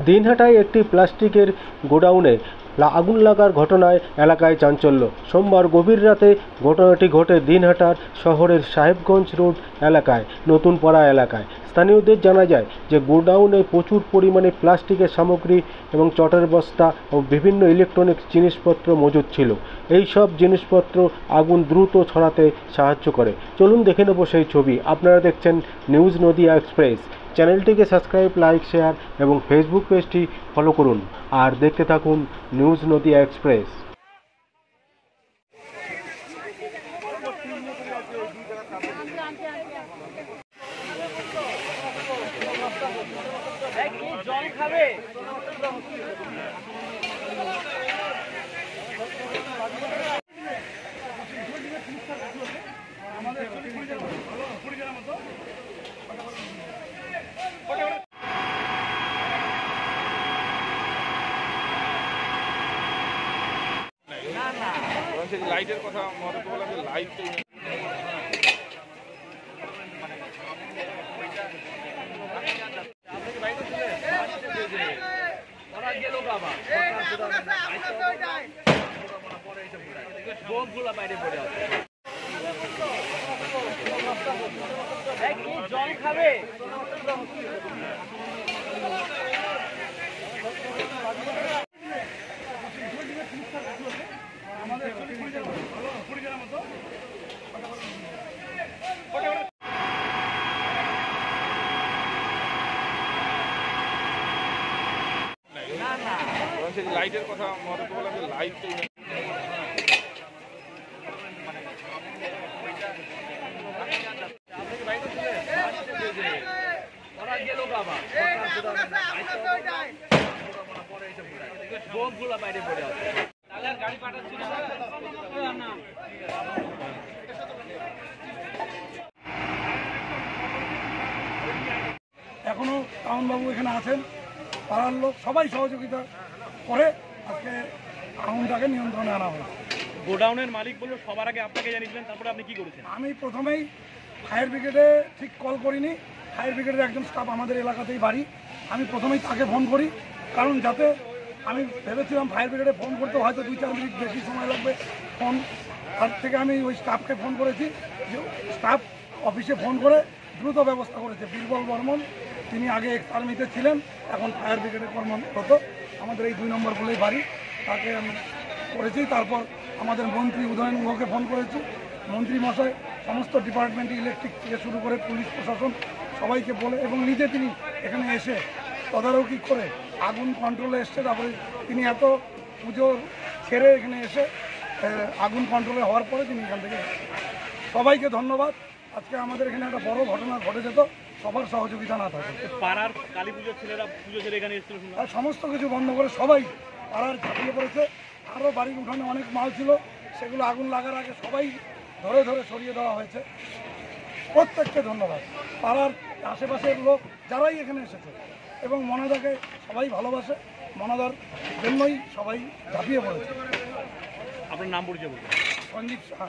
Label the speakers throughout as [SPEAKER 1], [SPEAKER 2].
[SPEAKER 1] দিনহাটায় একটি প্লাস্টিকের গোডাউনে আগুন লাগার ঘটনায় এলাকায় চাঞ্চল্য। সোমবার গভীর রাতে ঘটনাটি ঘটে দিনহাটার শহরের সাহেবগঞ্জ রোড এলাকায় নতুন পাড়া এলাকায়। স্থানীয়দের জানা যায় যে গোডাউনে প্রচুর পরিমাণে প্লাস্টিকের সামগ্রী এবং চটের বস্তা ও বিভিন্ন ইলেকট্রনিক্স জিনিসপত্র মজুদ ছিল। এই সব জিনিসপত্র আগুন দ্রুত ছড়াতে সাহায্য করে। চলুন দেখে নেব সেই ছবি। আপনারা দেখছেন নিউজ নদিয়া এক্সপ্রেস। চ্যানেলটিকে সাবস্ক্রাইব, লাইক, শেয়ার এবং ফেসবুক পেজটি ফলো করুন আর দেখতে থাকুন নিউজ নদিয়া এক্সপ্রেস।
[SPEAKER 2] জল খাবে
[SPEAKER 3] লাইটের কথা মনে বলা যে লাইট
[SPEAKER 2] বাইরে পড়ে আছে। জল খাবে
[SPEAKER 3] লাইটের কথা মনে বলা যে লাইট
[SPEAKER 2] বাইরে পড়ে আছে। গাড়ি পাঠাচ্ছি না।
[SPEAKER 4] এখনো টাউনবাবু এখানে আছেন, পাড়ার লোক সবাই সহযোগিতা করে আজকে আগুনটাকে নিয়ন্ত্রণে আনা হয়েছে।
[SPEAKER 2] গোডাউনের মালিক বলল সবার আগে আপনাকে জানিয়েছিলেন, তারপরে আপনি কি করেছেন?
[SPEAKER 4] আমি প্রথমেই ফায়ার ব্রিগেডে ঠিক কল করিনি। ফায়ার ব্রিগেডের একজন স্টাফ আমাদের এলাকাতেই বাড়ি, আমি প্রথমেই তাকে ফোন করি, কারণ যাতে আমি ভেবেছিলাম ফায়ার ব্রিগেডে ফোন করতে হয়তো 2-4 মিনিট বেশি সময় লাগবে ফোন, তার থেকে আমি ওই স্টাফকে ফোন করেছি। যে স্টাফ অফিসে ফোন করে দ্রুত ব্যবস্থা করেছে বীরবল বর্মন, তিনি আগে এক্স আর্মিতে ছিলেন, এখন ফায়ার ব্রিগেডের কর্মরত, আমাদের এই 2 নম্বর বলেই বাড়ি, তাকে আমি করেছি। তারপর আমাদের মন্ত্রী উদয়ন গুহকে ফোন করেছি, মন্ত্রী মশাই সমস্ত ডিপার্টমেন্টে ইলেকট্রিক থেকে শুরু করে পুলিশ প্রশাসন সবাইকে বলে এবং নিজে তিনি এখানে এসে তদারকি করে আগুন কন্ট্রোলে এসছে। তারপরে তিনি এত পুজো ছেড়ে এখানে এসে আগুন কন্ট্রোলে হওয়ার পরে তিনি এখান থেকে, সবাইকে ধন্যবাদ। আজকে আমাদের এখানে একটা বড় ঘটনা ঘটে যেত সবার সহযোগিতা না থাকে।
[SPEAKER 2] পাড়ার কালী পুজোর ছেলেরা পুজো ছেড়ে এখানে এসেছিল,
[SPEAKER 4] আর সমস্ত কিছু বন্ধ করে সবাই পাড়ার ঝাঁপিয়ে পড়েছে। আরও বাড়ির উঠানে অনেক মাল ছিল, সেগুলো আগুন লাগার আগে সবাই ধরে ধরে সরিয়ে দেওয়া হয়েছে। প্রত্যেককে ধন্যবাদ। পাড়ার আশেপাশের লোক যারাই এখানে এসেছে এবং মনাদাকে সবাই ভালোবাসে, মনাদার জন্যই সবাই ঝাঁপিয়ে পড়েছে।
[SPEAKER 2] আপনার নাম পরিচয় বলুন।
[SPEAKER 4] সঞ্জীব সাহা।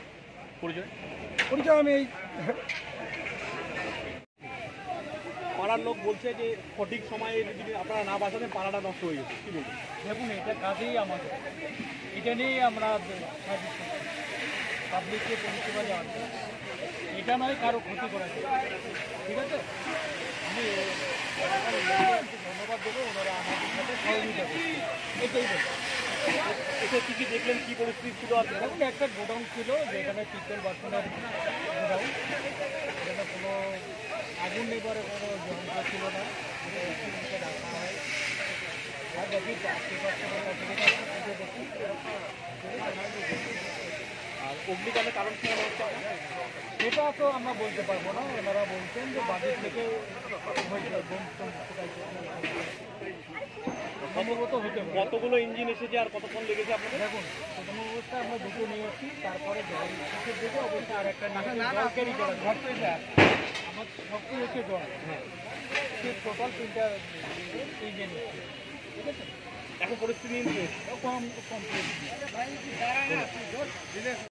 [SPEAKER 2] পরিচয়
[SPEAKER 4] আমি এই
[SPEAKER 2] পাড়ার লোক বলছে যে সঠিক সময়ে যদি আপনারা না বাঁচাতেন পাড়াটা নষ্ট হয়ে গেছে, কী বলবেন?
[SPEAKER 5] দেখুন, এটা কাজেই আমাদের, এটা নিয়েই আমরা পাবলিককে পরিষেবা দেওয়া, এটা নয় কারো ক্ষতি করা যায়, ঠিক আছে? আমি ধন্যবাদ দেবো, ওনারা আমাদের সাথে সহযোগিতা করছে, এটাই বলবো।
[SPEAKER 2] এটা কী কী দেখলেন, কী পরিস্থিতি ছিল? আর
[SPEAKER 5] দেখুন, একটা গোডাউন ছিল যেখানে পিতল বাসনের গোডাউন, যেখানে কোনো আগুন নেবারে কোনো যন্ত্র ছিল না, রাখা হয়। আর দেখি আশেপাশে অসুবিধা পুজো দেখি।
[SPEAKER 2] আর অগ্নিকাণ্ডের কারণ কী মনে হচ্ছে?
[SPEAKER 5] সেটা তো আমরা বলতে পারবো না, ওনারা বলছেন যে বাড়ির থেকে সম্ভবত হতে পারে।
[SPEAKER 2] কতগুলো ইঞ্জিন এসেছে আর কতক্ষণ লেগেছে আপনাদের?
[SPEAKER 5] দেখুন, প্রথম অবস্থায় আমরা দুটো নিয়ে আসছি, তারপরে জল শেষের দিকে অবশ্যই আর একটা জল ক্যারি করা আমার সবটি হচ্ছে জল। সে টোটাল 3টা ইঞ্জিন এসছে, ঠিক আছে?
[SPEAKER 2] এখন পরিস্থিতি
[SPEAKER 5] কম কমপ্লিট।